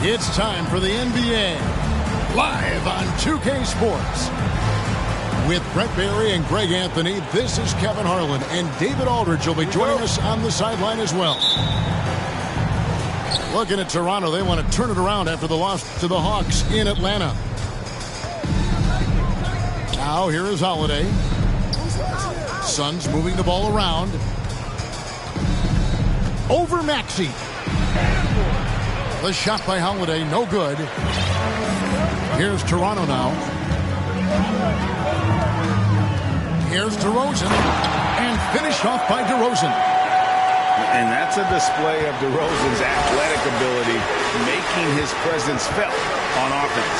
It's time for the NBA, live on 2K Sports. With Brett Barry and Greg Anthony, this is Kevin Harlan, and David Aldridge will be joining us on the sideline as well. Looking at Toronto, they want to turn it around after the loss to the Hawks in Atlanta. Now here is Holiday. Suns moving the ball around. Over Maxey. The shot by Holiday, no good. Here's Toronto now. Here's DeRozan. And finished off by DeRozan. And that's a display of DeRozan's athletic ability, making his presence felt on offense.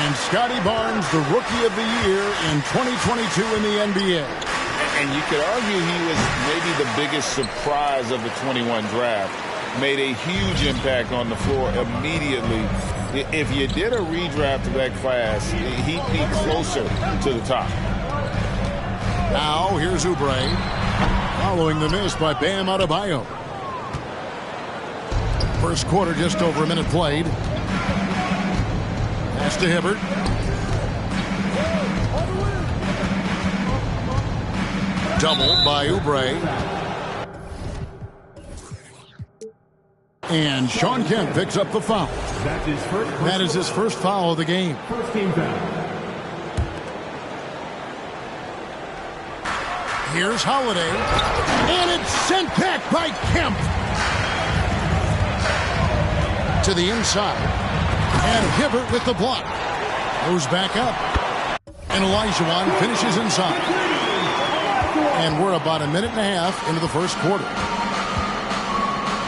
And Scotty Barnes, the Rookie of the Year in 2022 in the NBA. And you could argue he was maybe the biggest surprise of the 21 draft. Made a huge impact on the floor immediately. If you did a redraft of that class, he'd be closer to the top. Now here's Oubre. Following the miss by Bam Adebayo. First quarter, just over a minute played. Pass to Hibbert. Doubled by Oubre. And Sean Kemp picks up the foul. That is his first foul of the game. First team foul. Here's Holiday. And it's sent back by Kemp. To the inside. And Hibbert with the block. Goes back up. And Olajuwon finishes inside. And we're about a minute and a half into the first quarter.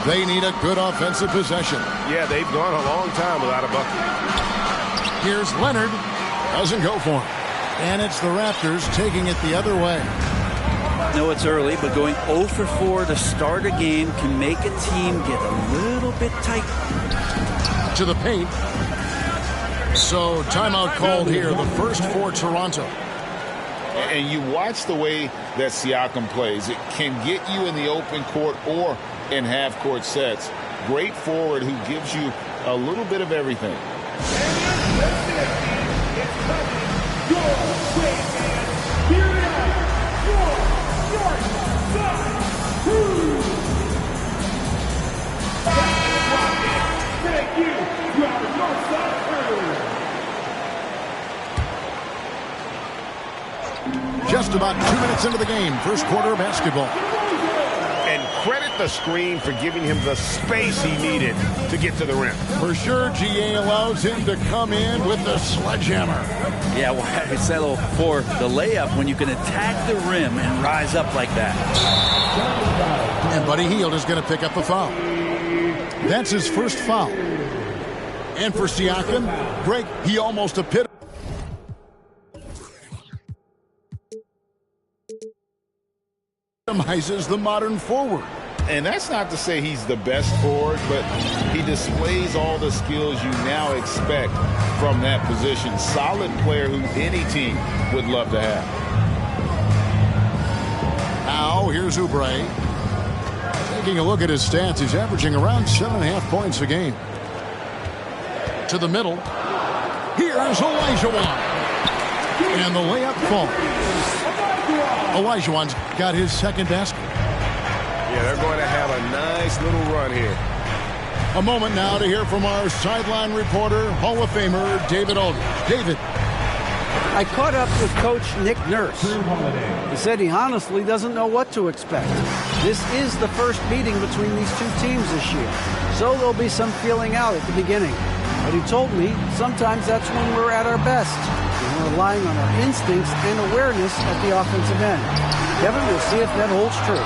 They need a good offensive possession. Yeah, they've gone a long time without a bucket. Here's Leonard. Doesn't go for him. And it's the Raptors taking it the other way. I know it's early, but going 0 for 4 to start a game can make a team get a little bit tight. To the paint. So timeout called here, the first for Toronto. And you watch the way that Siakam plays. It can get you in the open court or in half-court sets. Great forward who gives you a little bit of everything. Just about 2 minutes into the game, first quarter of basketball. And credit the screen for giving him the space he needed to get to the rim. For sure, GA allows him to come in with the sledgehammer. Yeah, why settle for the layup when you can attack the rim and rise up like that? And Buddy Hield is going to pick up the foul. That's his first foul. And for Siakam, Greg, he almost epitomizes the modern forward. And that's not to say he's the best forward, but he displays all the skills you now expect from that position. Solid player who any team would love to have. Now, here's Oubre. Taking a look at his stats, he's averaging around 7.5 points a game. To the middle. Here's Olajuwon. And the layup falls. Olajuwon's got his second basket. Yeah, they're going to have a nice little run here. A moment now to hear from our sideline reporter, Hall of Famer David Aldridge. David. I caught up with Coach Nick Nurse. He said he honestly doesn't know what to expect. This is the first meeting between these two teams this year, so there'll be some feeling out at the beginning. But he told me sometimes that's when we're at our best. We're relying on our instincts and awareness at the offensive end. Kevin, we'll see if that holds true.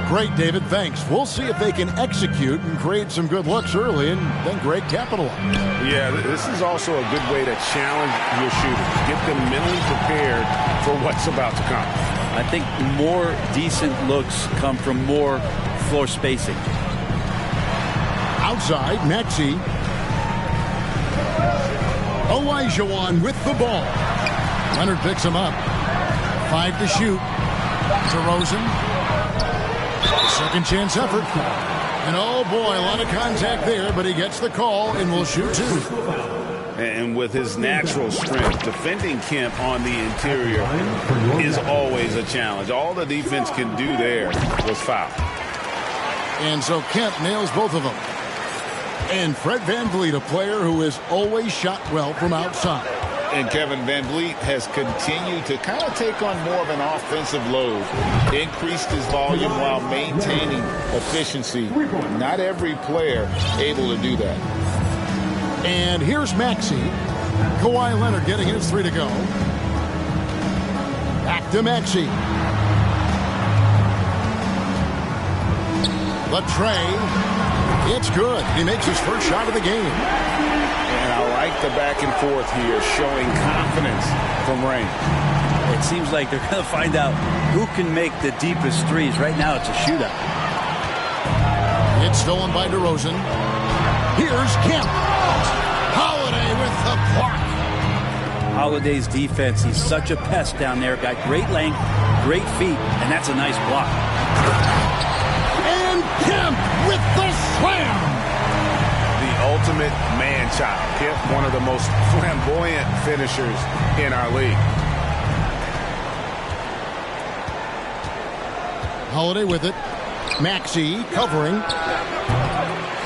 Great, David. Thanks. We'll see if they can execute and create some good looks early and then great capitalize. Yeah, this is also a good way to challenge your shooters. Get them mentally prepared for what's about to come. I think more decent looks come from more floor spacing. Outside, Maxey. Olajuwon with the ball. Leonard picks him up. 5 to shoot. DeRozan. Second chance effort. And oh boy, a lot of contact there, but he gets the call and will shoot 2. And with his natural strength, defending Kemp on the interior is always a challenge. All the defense can do there was foul. And so Kemp nails both of them. And Fred VanVleet, a player who has always shot well from outside. And Kevin VanVleet has continued to kind of take on more of an offensive load, increased his volume while maintaining efficiency. Not every player able to do that. And here's Maxey. Kawhi Leonard getting his 3 to go. Back to Maxey. The tray. It's good. He makes his first shot of the game. And I like the back and forth here, showing confidence from Rain. It seems like they're going to find out who can make the deepest threes. Right now it's a shootout. It's stolen by DeRozan. Here's Kemp. Holiday with the block. Holiday's defense, he's such a pest down there. Got great length, great feet, and that's a nice block. And Kemp with the slam. The ultimate man-child. Kemp, one of the most flamboyant finishers in our league. Holiday with it. Maxey covering.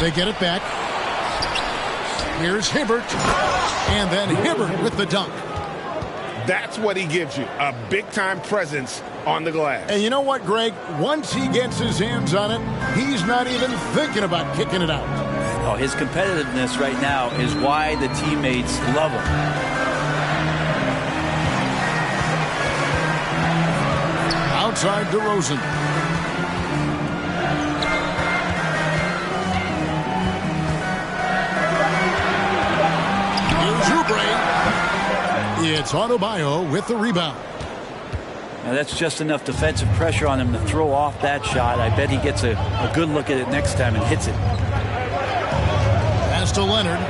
They get it back. Here's Hibbert. And then Hibbert with the dunk. That's what he gives you, a big-time presence on the glass. And you know what, Greg? Once he gets his hands on it, he's not even thinking about kicking it out. Oh, his competitiveness right now is why the teammates love him. Outside DeRozan. It's Adebayo with the rebound. Now that's just enough defensive pressure on him to throw off that shot. I bet he gets a good look at it next time and hits it. Pass to Leonard.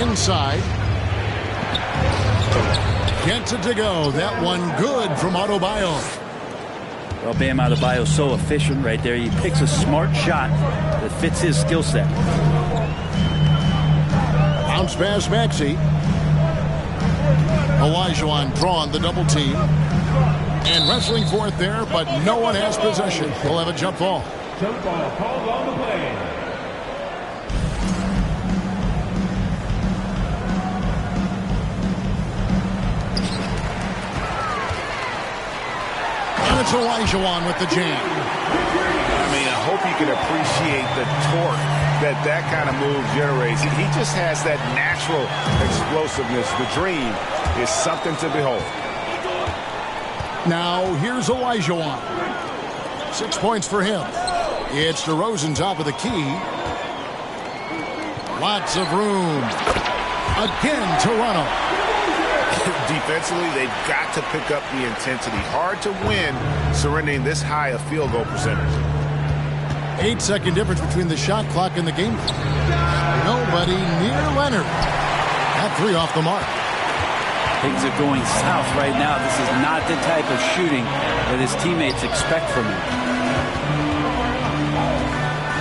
Inside. Gets it to go. That one good from Adebayo. Well, Bam Adebayo's so efficient right there. He picks a smart shot that fits his skill set. Bounce pass Maxey. Olajuwon drawn the double team. And wrestling for it there, but no one has possession. He'll have a jump ball. Jump ball called on the play. And it's Olajuwon with the jam. I mean, I hope you can appreciate the torque that kind of move generates. He just has that natural explosiveness. The dream is something to behold. Now here's Olajuwon. 6 points for him. It's DeRozan top of the key. Lots of room. Again, Toronto. Defensively, they've got to pick up the intensity. Hard to win surrendering this high a field goal percentage. 8-second difference between the shot clock and the game. Nobody near Leonard. That 3 off the mark. Things are going south right now. This is not the type of shooting that his teammates expect from him.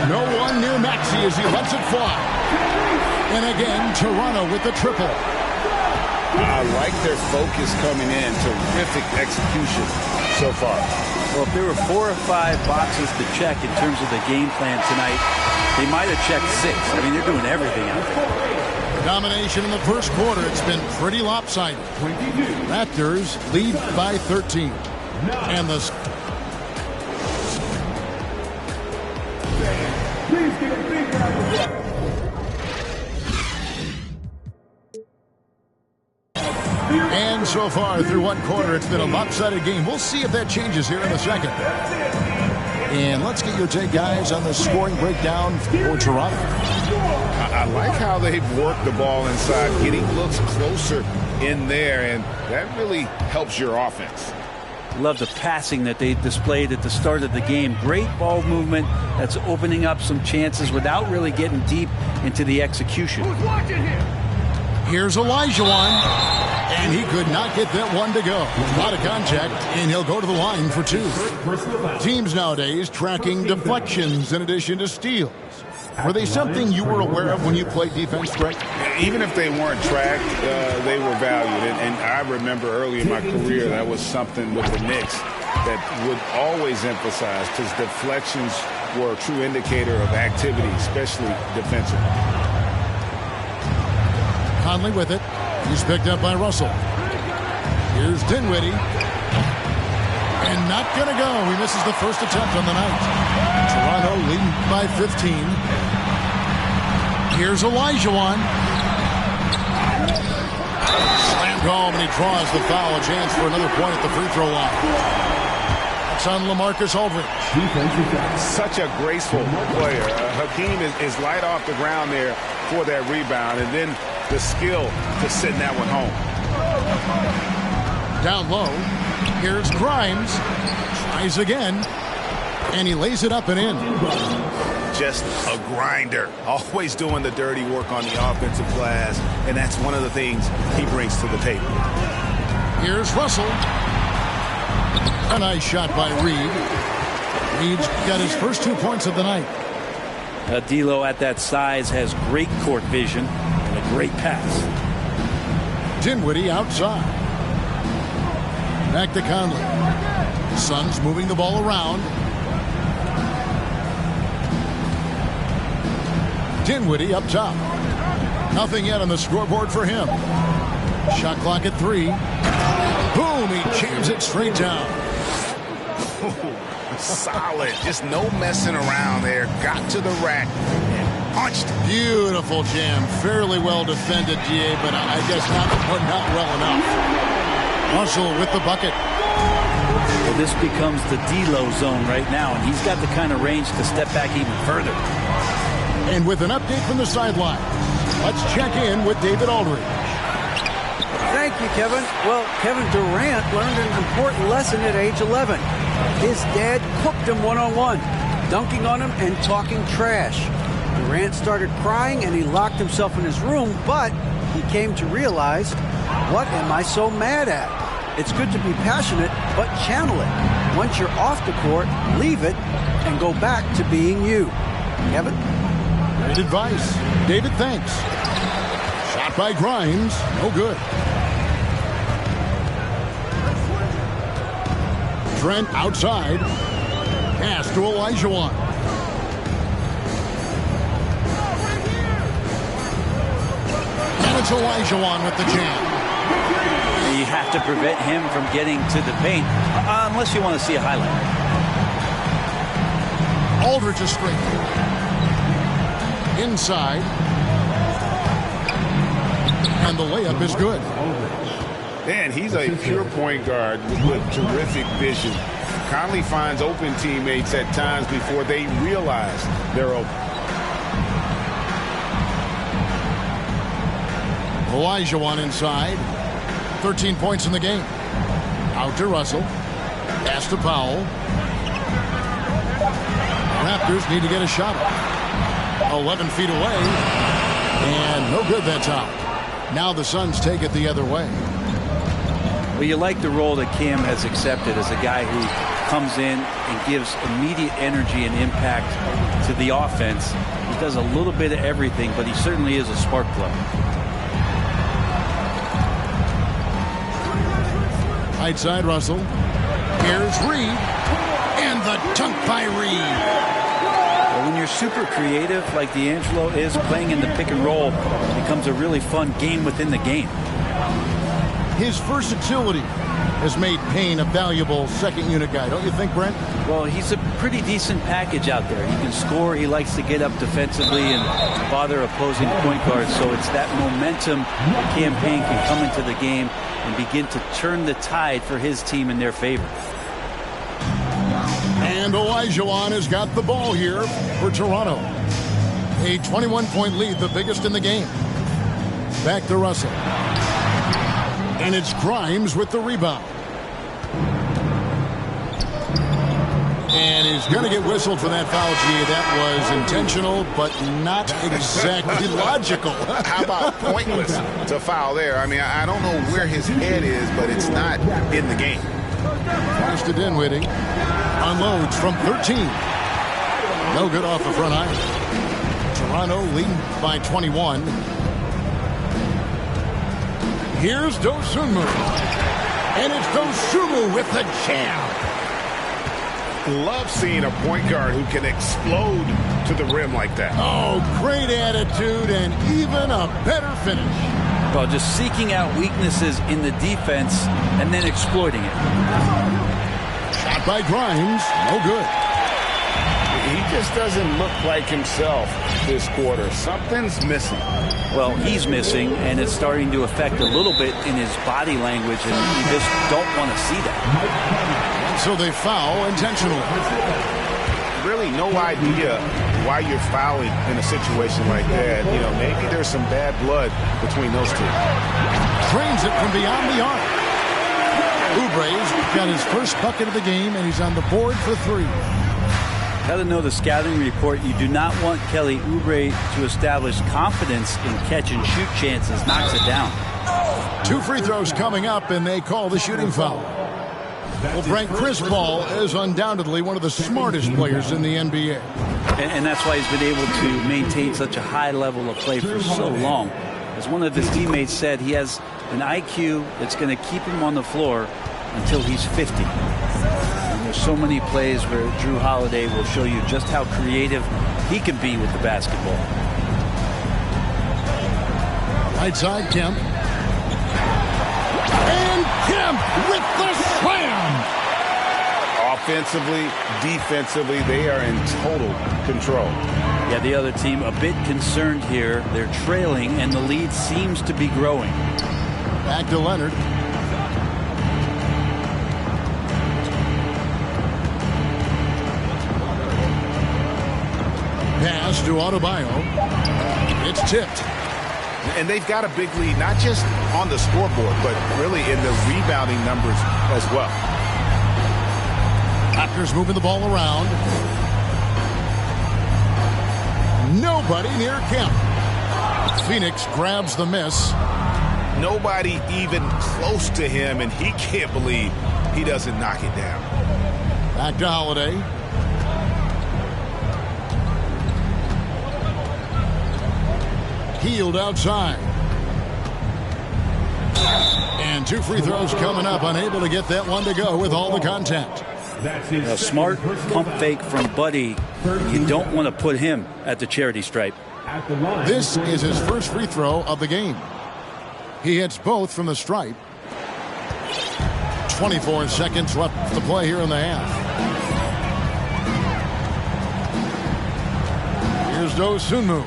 No one near Maxey as he lets it fly. And again, Toronto with the triple. I like their focus coming in. Terrific execution so far. Well, if there were 4 or 5 boxes to check in terms of the game plan tonight, they might have checked 6. I mean, they're doing everything out there. Domination in the first quarter. It's been pretty lopsided. Raptors lead by 13. And the... And so far through one quarter, it's been a lopsided game. We'll see if that changes here in the second. And let's get your take, guys, on the scoring breakdown for Toronto. I like how they've worked the ball inside, getting looks closer in there, and that really helps your offense. Love the passing that they displayed at the start of the game. Great ball movement that's opening up some chances without really getting deep into the execution. Here's Olajuwon. And he could not get that one to go. A lot of contact, and he'll go to the line for 2. Teams nowadays tracking deflections in addition to steals. Were they something you were aware of when you played defense, Greg? Even if they weren't tracked, they were valued. And I remember early in my career, that was something with the Knicks that would always emphasize, because deflections were a true indicator of activity, especially defensively. Conley with it. He's picked up by Russell. Here's Dinwiddie. And not going to go. He misses the first attempt on the night. Toronto leading by 15. Here's Olajuwon. Slammed home, and he draws the foul. A chance for another point at the free throw line. It's on LaMarcus Aldridge. Such a graceful player. Hakeem is light off the ground there for that rebound, and then the skill to send that one home. Down low. Here's Grimes. Tries again. And he lays it up and in. Just a grinder. Always doing the dirty work on the offensive glass. And that's one of the things he brings to the table. Here's Russell. A nice shot by Reed. Reed's got his first 2 points of the night. D'Lo at that size has great court vision and a great pass. Dinwiddie outside. Back to Conley. Suns moving the ball around. Dinwiddie up top. Nothing yet on the scoreboard for him. Shot clock at 3. Boom! He jams it straight down. Solid. Just no messing around there. Got to the rack and punched. Beautiful jam. Fairly well defended, GA, but I guess not well enough. Russell with the bucket. Well, this becomes the D'Lo zone right now, and he's got the kind of range to step back even further. And with an update from the sideline, let's check in with David Aldridge. Thank you, Kevin. Well, Kevin Durant learned an important lesson at age 11. His dad cooked him one-on-one, dunking on him and talking trash. Durant started crying and he locked himself in his room, but he came to realize, what am I so mad at? It's good to be passionate, but channel it. Once you're off the court, leave it and go back to being you. Kevin? Great advice. David, thanks. Shot by Grimes. No good. Trent outside. Pass to Olajuwon. And it's Olajuwon with the jam. You have to prevent him from getting to the paint, unless you want to see a highlight. Aldridge is straight. Inside. And the layup is good. Man, he's a pure point guard with terrific vision. Conley finds open teammates at times before they realize they're open. Olajuwon inside. 13 points in the game. Out to Russell. Pass to Powell. Raptors need to get a shot up. 11 feet away. And no good that time. Now the Suns take it the other way. Well, you like the role that Cam has accepted as a guy who comes in and gives immediate energy and impact to the offense. He does a little bit of everything, but he certainly is a spark plug. Right side, Russell. Here's Reed. And the dunk by Reed. Well, when you're super creative like D'Angelo is, playing in the pick and roll becomes a really fun game within the game. His versatility has made Payne a valuable second unit guy, don't you think, Brent? Well, he's a pretty decent package out there. He can score. He likes to get up defensively and bother opposing point guards. So it's that momentum that Cam Payne can come into the game and begin to turn the tide for his team in their favor. And Olajuwon has got the ball here for Toronto. A 21-point lead, the biggest in the game. Back to Russell. And it's Grimes with the rebound. And he's going to get whistled for that foul, G. That was intentional, but not exactly logical. How about pointless to foul there? I mean, I don't know where his head is, but it's not in the game. Pass to Dinwiddie. Unloads from 13. No good off the front iron. Toronto leading by 21. Here's Dosunmu. And it's Dosunmu with the jam. Love seeing a point guard who can explode to the rim like that. Oh, great attitude and even a better finish. Well, just seeking out weaknesses in the defense and then exploiting it. Shot by Grimes. No good. He just doesn't look like himself this quarter. Something's missing. Well, he's missing, and it's starting to affect a little bit in his body language, and you just don't want to see that. So they foul intentionally. Really no idea why you're fouling in a situation like that. You know, maybe there's some bad blood between those two. Drains it from beyond the arc. Oubre's got his first bucket of the game, and he's on the board for 3. Got to know the scouting report. You do not want Kelly Oubre to establish confidence in catch-and-shoot chances. Knocks it down. 2 free throws coming up, and they call the shooting foul. Well, Frank, Chris Paul is undoubtedly one of the smartest players in the NBA. And that's why he's been able to maintain such a high level of play for so long. As one of his teammates said, he has an IQ that's going to keep him on the floor until he's 50. And there's so many plays where Jrue Holiday will show you just how creative he can be with the basketball. Right side, Kemp. And Kemp with the slam! Offensively, defensively, they are in total control. Yeah, the other team a bit concerned here. They're trailing, and the lead seems to be growing. Back to Leonard. Pass to Adebayo. It's tipped. And they've got a big lead, not just on the scoreboard, but really in the rebounding numbers as well. Raptors moving the ball around. Nobody near Kemp. Phoenix grabs the miss. Nobody even close to him, and he can't believe he doesn't knock it down. Back to Holiday. Healed outside. And 2 free throws coming up. Unable to get that one to go with all the contact. A smart pump fake from Buddy. You don't want to put him at the charity stripe. This is his first free throw of the game. He hits both from the stripe. 24 seconds left to play here in the half. Here's Dosunmu.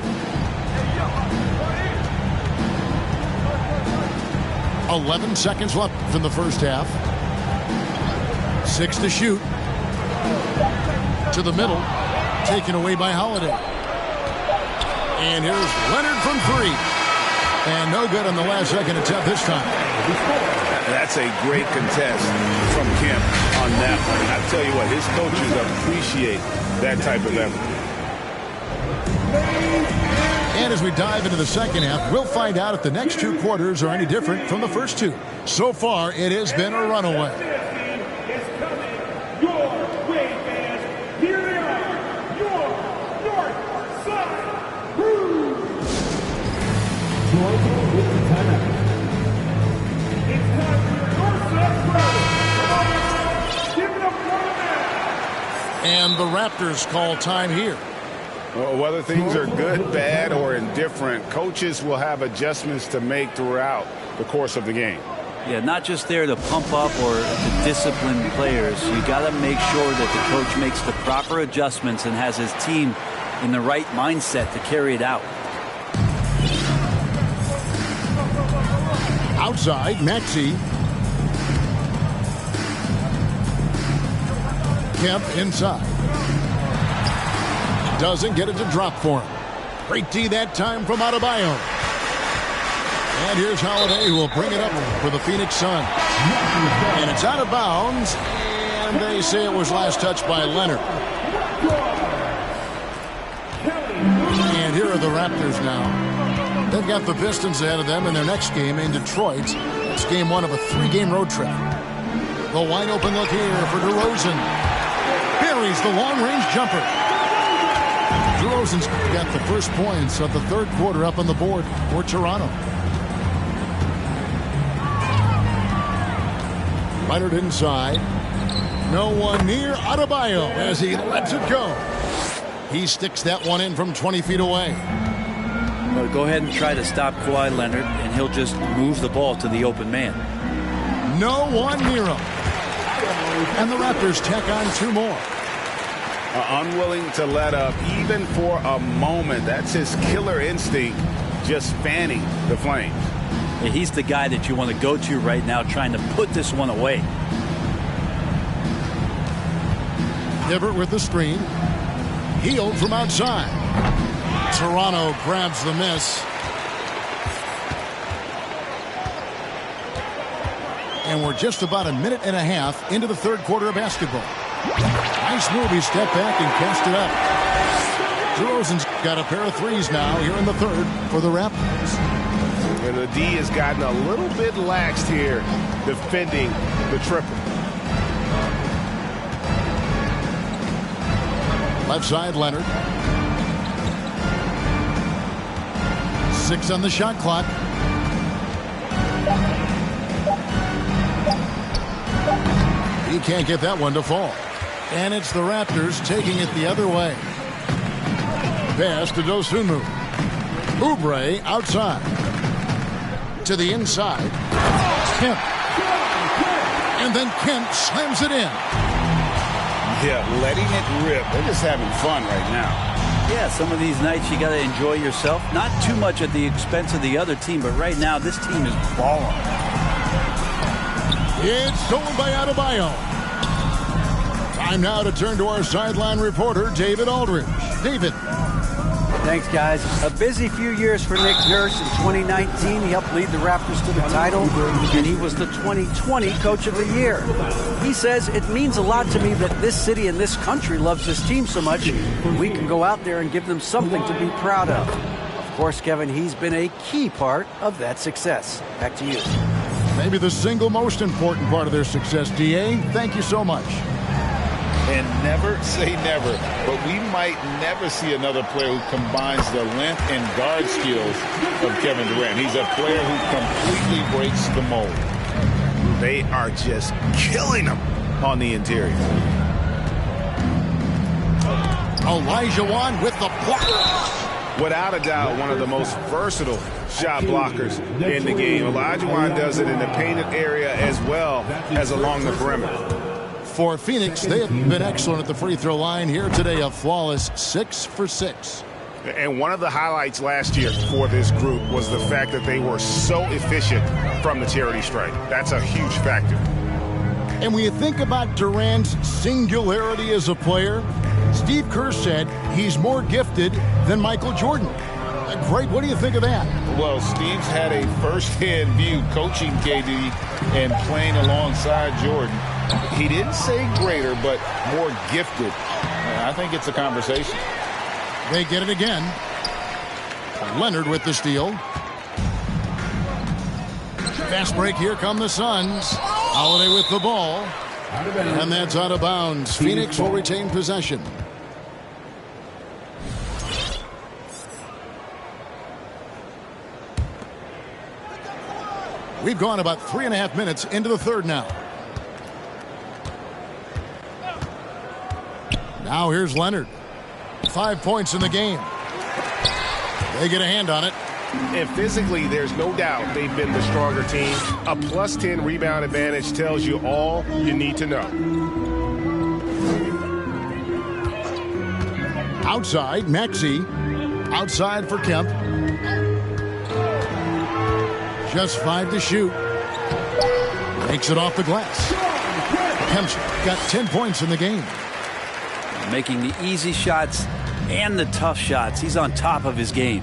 11 seconds left in the first half. 6 to shoot. To the middle. Taken away by Holiday. And here's Leonard from 3. And no good on the last second attempt this time. That's a great contest from Kemp on that one. I tell you what, his coaches appreciate that type of effort. And as we dive into the second half, we'll find out if the next 2 quarters are any different from the first 2. So far, it has been a runaway. And the Raptors call time here. Well, whether things are good, bad, or indifferent, coaches will have adjustments to make throughout the course of the game. Yeah, not just there to pump up or to discipline players. You got to make sure that the coach makes the proper adjustments and has his team in the right mindset to carry it out. Outside, Maxey. Kemp inside. Doesn't get it to drop for him. Great D that time from Adebayo. And here's Holiday, who will bring it up for the Phoenix Suns. And it's out of bounds. And And they say it was last touched by Leonard. And here are the Raptors now. They've got the Pistons ahead of them in their next game in Detroit. It's game 1 of a 3-game road trip. The wide open look here for DeRozan. Buries the long-range jumper. DeRozan's got the first points of the third quarter up on the board for Toronto. Leonard inside. No one near. Adebayo as he lets it go. He sticks that one in from 20 feet away. Well, go ahead and try to stop Kawhi Leonard, and he'll just move the ball to the open man. No one near him. And the Raptors tack on 2 more. Unwilling to let up even for a moment. That's his killer instinct, just fanning the flames. Yeah, he's the guy that you want to go to right now, trying to put this one away. Hibbert with the screen. Healed from outside. Toronto grabs the miss. And we're just about a minute and a half into the third quarter of basketball. Nice move. He stepped back and cast it up. DeRozan's got a pair of threes now here in the third for the Raptors. And the D has gotten a little bit laxed here defending the triple. Left side, Leonard. 6 on the shot clock. He can't get that one to fall. And it's the Raptors taking it the other way. Pass to Dosunmu. Oubre outside. To the inside. Kemp. And then Kemp slams it in. Yeah, letting it rip. They're just having fun right now. Yeah, some of these nights you got to enjoy yourself. Not too much at the expense of the other team, but right now this team is balling. It's stolen by Adebayo. Time now to turn to our sideline reporter, David Aldridge. David. Thanks, guys. A busy few years for Nick Nurse. In 2019, he helped lead the Raptors to the title, and he was the 2020 Coach of the Year. He says, it means a lot to me that this city and this country loves this team so much, we can go out there and give them something to be proud of. Of course, Kevin, he's been a key part of that success. Back to you. Maybe the single most important part of their success, D.A. Thank you so much. And never say never, but we might never see another player who combines the length and guard skills of Kevin Durant. He's a player who completely breaks the mold. They are just killing him on the interior. Olajuwon with the block. Without a doubt, one of the most versatile shot blockers in the game. Olajuwon does it in the painted area as well as along the perimeter. For Phoenix, they have been excellent at the free throw line here today. A flawless 6 for 6. And one of the highlights last year for this group was the fact that they were so efficient from the charity stripe. That's a huge factor. And when you think about Durant's singularity as a player, Steve Kerr said he's more gifted than Michael Jordan. Great. What do you think of that? Well, Steve's had a first-hand view coaching KD and playing alongside Jordan. He didn't say greater, but more gifted. I think it's a conversation. They get it again. Leonard with the steal. Fast break. Here come the Suns. Holiday with the ball. And that's out of bounds. Phoenix will retain possession. We've gone about 3.5 minutes into the third now. Now here's Leonard. 5 points in the game. They get a hand on it. And physically, there's no doubt they've been the stronger team. A +10 rebound advantage tells you all you need to know. Outside, Maxey. Outside for Kemp. Just 5 to shoot. Makes it off the glass. Kemp's got 10 points in the game. Making the easy shots and the tough shots. He's on top of his game.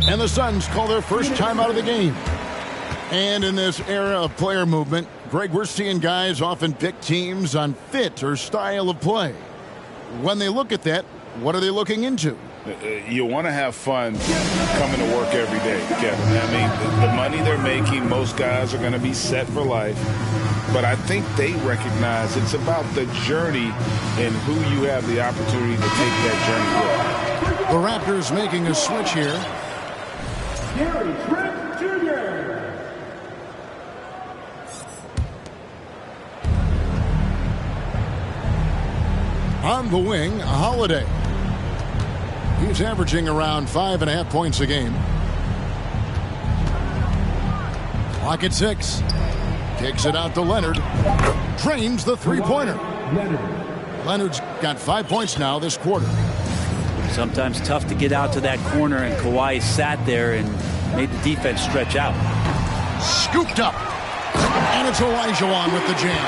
And the Suns call their first time out of the game. And in this era of player movement, Greg, we're seeing guys often pick teams on fit or style of play. When they look at that, what are they looking into? You want to have fun coming to work every day, Kevin. I mean, the money they're making, most guys are going to be set for life. But I think they recognize it's about the journey and who you have the opportunity to take that journey with. The Raptors making a switch here. Gary Trent Jr. On the wing, Holiday. He's averaging around 5.5 points a game. Clock at 6. Kicks it out to Leonard. Drains the three-pointer. Leonard's got 5 points now this quarter. Sometimes tough to get out to that corner, and Kawhi sat there and made the defense stretch out. Scooped up. And it's Olajuwon with the jam.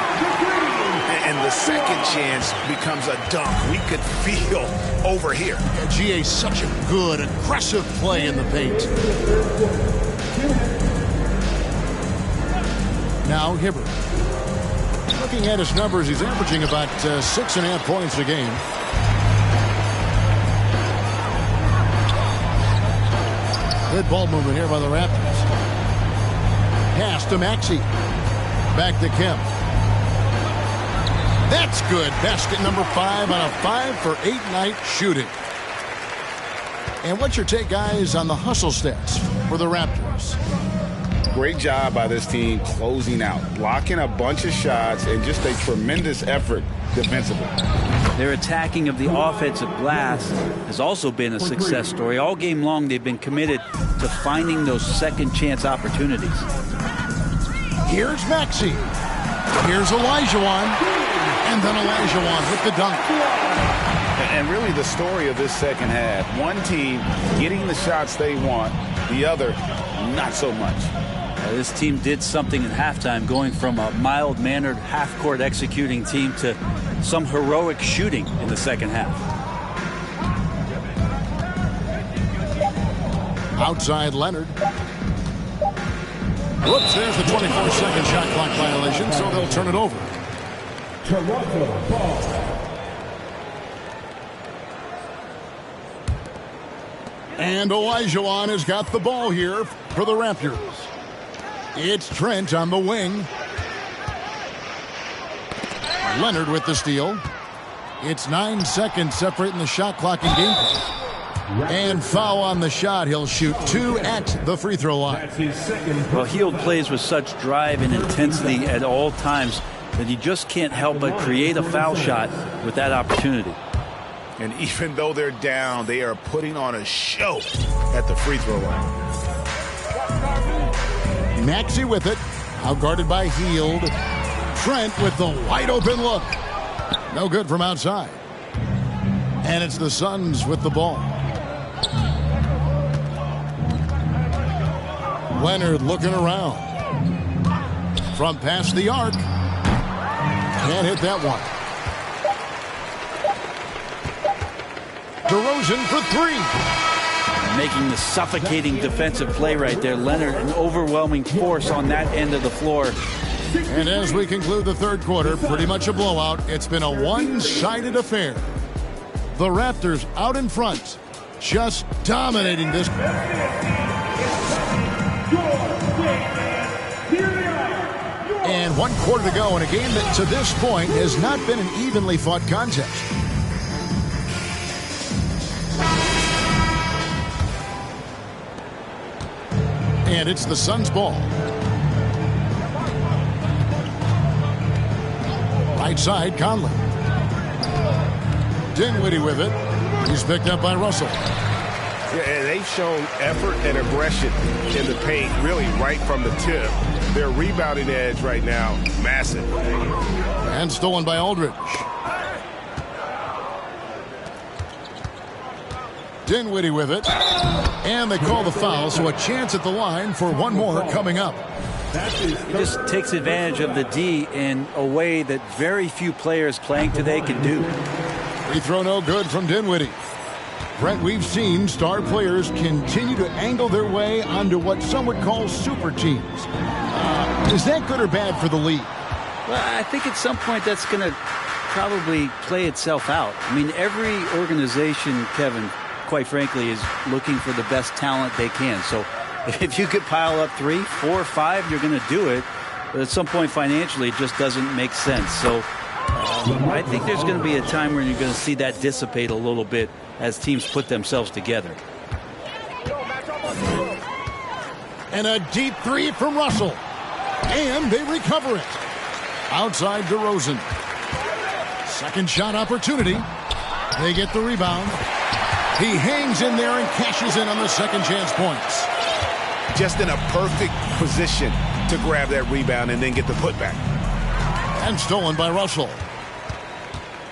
And the second chance becomes a dunk. We could feel over here. GA, such a good, aggressive play in the paint. Now Hibbert. Looking at his numbers, he's averaging about 6.5 points a game. Good ball movement here by the Raptors. Pass to Maxey. Back to Kemp. That's good. Basket number 5 on a 5-for-8 night shooting. And what's your take, guys, on the hustle stats for the Raptors? Great job by this team closing out, blocking a bunch of shots, and just a tremendous effort defensively. Their attacking of the offensive glass has also been a success story. All game long, they've been committed to finding those second chance opportunities. Here's Maxey. Here's Olajuwon. And then Olajuwon with the dunk. And really the story of this second half, one team getting the shots they want, the other not so much. This team did something at halftime, going from a mild-mannered half-court executing team to some heroic shooting in the second half. Outside Leonard. Whoops, there's the 24-second shot clock violation, so they'll turn it over. Toronto ball. And Olajuwon has got the ball here for the Raptors. It's Trent on the wing. Leonard with the steal. It's 9 seconds separating the shot clock and game play. And foul on the shot. He'll shoot 2 at the free throw line. Well, Hield plays with such drive and intensity at all times that he just can't help but create a foul shot with that opportunity. And even though they're down, they are putting on a show at the free throw line. Maxey with it. Out guarded by Hield. Trent with the wide open look. No good from outside. And it's the Suns with the ball. Leonard looking around. From past the arc. Can't hit that one. DeRozan for 3. Making the suffocating defensive play right there. Leonard, an overwhelming force on that end of the floor. And as we conclude the third quarter, pretty much a blowout. It's been a one-sided affair. The Raptors out in front, just dominating this. And 1 quarter to go in a game that to this point has not been an evenly fought contest. And it's the Suns' ball. Right side, Conley. Dinwiddie with it. He's picked up by Russell. Yeah, and they've shown effort and aggression in the paint, really right from the tip. Their rebounding edge right now, massive. And stolen by Aldridge. Dinwiddie with it. And they call the foul, so a chance at the line for one more coming up. He just takes advantage of the D in a way that very few players playing today can do. Free throw no good from Dinwiddie. Brent, we've seen star players continue to angle their way onto what some would call super teams. Is that good or bad for the lead? Well, I think at some point that's going to probably play itself out. I mean, every organization, Kevin, quite frankly, is looking for the best talent they can. So if you could pile up 3, 4, 5, you're going to do it. But at some point financially, it just doesn't make sense. So I think there's going to be a time where you're going to see that dissipate a little bit as teams put themselves together. And a deep 3 from Russell. And they recover it. Outside DeRozan. Second shot opportunity. They get the rebound. He hangs in there and cashes in on the second chance points. Just in a perfect position to grab that rebound and then get the putback. And stolen by Russell.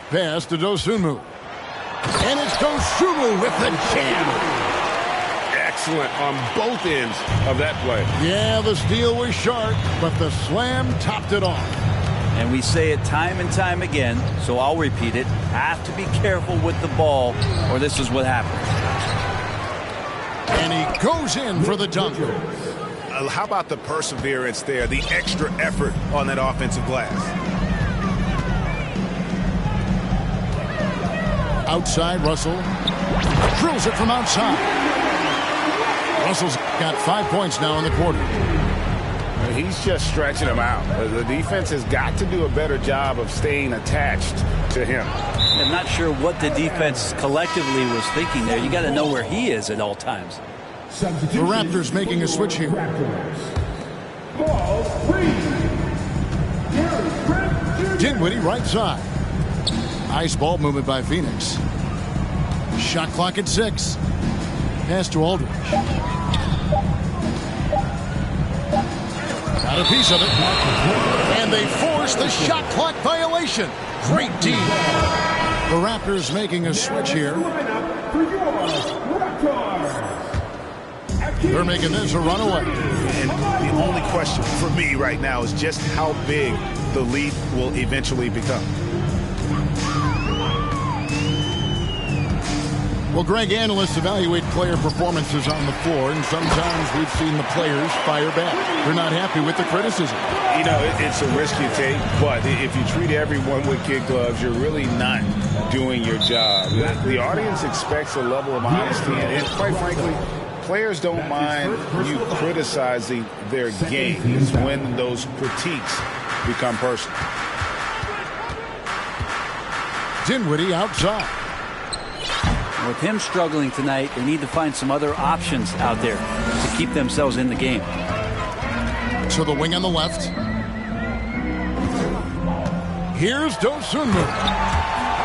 Pass to Dosunmu. And it's Dosunmu with the jam. Excellent on both ends of that play. Yeah, the steal was sharp, but the slam topped it off. And we say it time and time again, so I'll repeat it. Have to be careful with the ball, or this is what happens. And he goes in for the dunk. How about the perseverance there, the extra effort on that offensive glass? Outside, Russell drills it from outside. Russell's got 5 points now in the quarter. He's just stretching them out. The defense has got to do a better job of staying attached to him. I'm not sure what the defense collectively was thinking there. You got to know where he is at all times. The Raptors making a switch here. Dinwiddie right side. Nice ball movement by Phoenix. Shot clock at 6. Pass to Aldridge. Got a piece of it. And they force the shot clock violation. Great D. The Raptors making a switch here. They're making this a runaway. And the only question for me right now is just how big the lead will eventually become. Well, Greg, analysts evaluate player performances on the floor, and sometimes we've seen the players fire back. They're not happy with the criticism. You know, it's a risk you take, but if you treat everyone with kid gloves, you're really not doing your job. The audience expects a level of honesty, and quite frankly, players don't mind you criticizing their game. It's when those critiques become personal. Dinwiddie outside. With him struggling tonight, they need to find some other options out there to keep themselves in the game. To the wing on the left. Here's Dosunmu.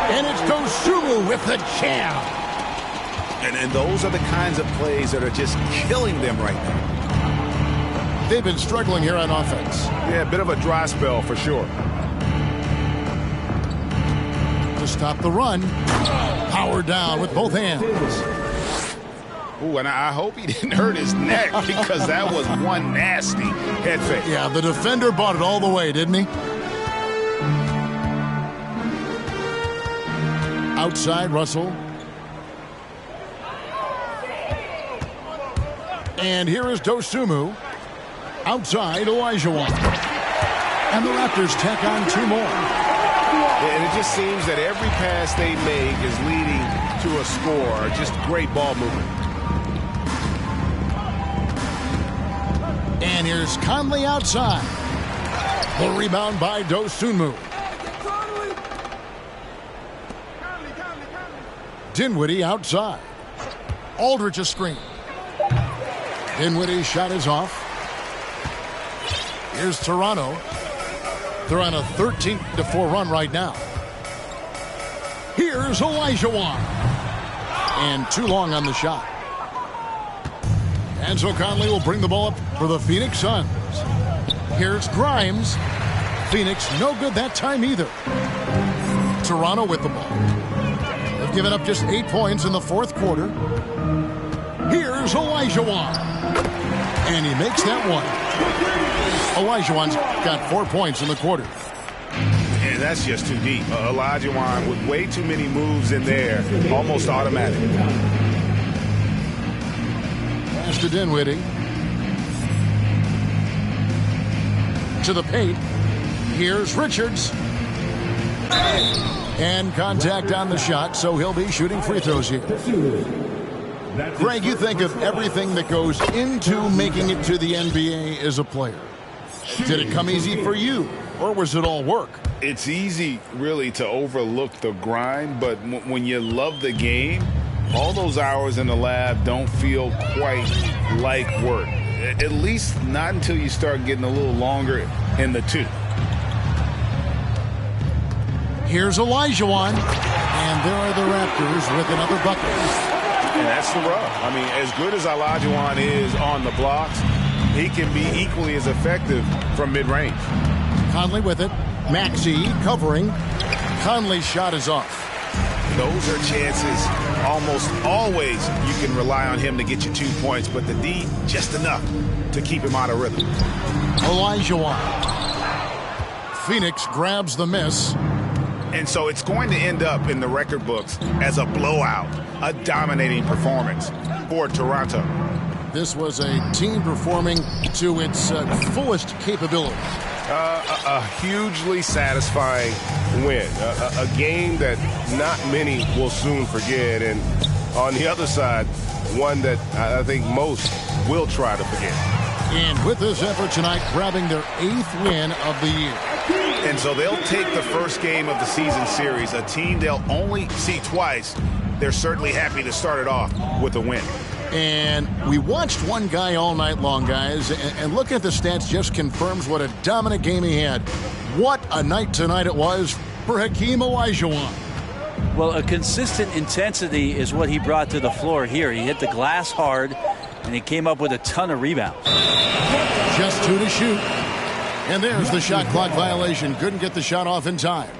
And it's Dosunmu with the jam. And those are the kinds of plays that are just killing them right now. They've been struggling here on offense. Yeah, a bit of a dry spell for sure. To stop the run. Power down with both hands. Ooh, and I hope he didn't hurt his neck because that was one nasty head fake. Yeah, the defender bought it all the way, didn't he? Outside, Russell. And here is Dosunmu. Outside, Olajuwon. And the Raptors tack on 2 more. And it just seems that every pass they make is leading to a score. Just great ball movement. And here's Conley outside. The rebound by Dosunmu. Dinwiddie outside. Aldridge a screen. Dinwiddie's shot is off. Here's Toronto. They're on a 13-4 run right now. Here's Olajuwon. And too long on the shot. And so Conley will bring the ball up for the Phoenix Suns. Here's Grimes. Phoenix no good that time either. Toronto with the ball. They've given up just 8 points in the 4th quarter. Here's Olajuwon. And he makes that one. Olajuwon's got 4 points in the quarter. And that's just too deep. Olajuwon with way too many moves in there. Almost automatic. Pass to Dinwiddie. to the paint. Here's Richards. And contact on the shot, so he'll be shooting free throws here. Greg, you think of everything that goes into making it to the NBA as a player. Did it come easy for you, or was it all work? It's easy, really, to overlook the grind, but when you love the game, all those hours in the lab don't feel quite like work. At least not until you start getting a little longer in the tooth. Here's Olajuwon, and there are the Raptors with another bucket. And that's the rub. I mean, as good as Olajuwon is on the blocks, he can be equally as effective from mid-range. Conley with it. Maxey covering. Conley's shot is off. Those are chances almost always you can rely on him to get you 2 points, but the D just enough to keep him out of rhythm. Olajuwon. Phoenix grabs the miss. And so it's going to end up in the record books as a blowout, a dominating performance for Toronto. This was a team performing to its fullest capability. A hugely satisfying win. A game that not many will soon forget. And on the other side, one that I think most will try to forget. And with this effort tonight, grabbing their 8th win of the year. And so they'll take the first game of the season series, a team they'll only see twice. They're certainly happy to start it off with a win. And we watched one guy all night long, guys, and looking at the stats just confirms what a dominant game he had. What a night tonight it was for Hakeem Olajuwon. Well, a consistent intensity is what he brought to the floor here. He hit the glass hard, and he came up with a ton of rebounds. Just 2 to shoot. And there's the shot clock violation. Couldn't get the shot off in time.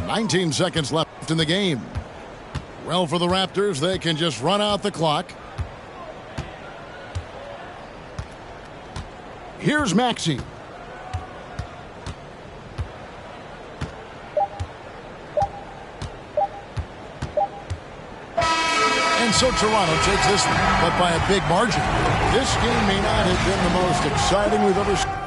"19 seconds left in the game." Well, for the Raptors, they can just run out the clock. Here's Maxey. And so Toronto takes this one, but by a big margin. This game may not have been the most exciting we've ever seen.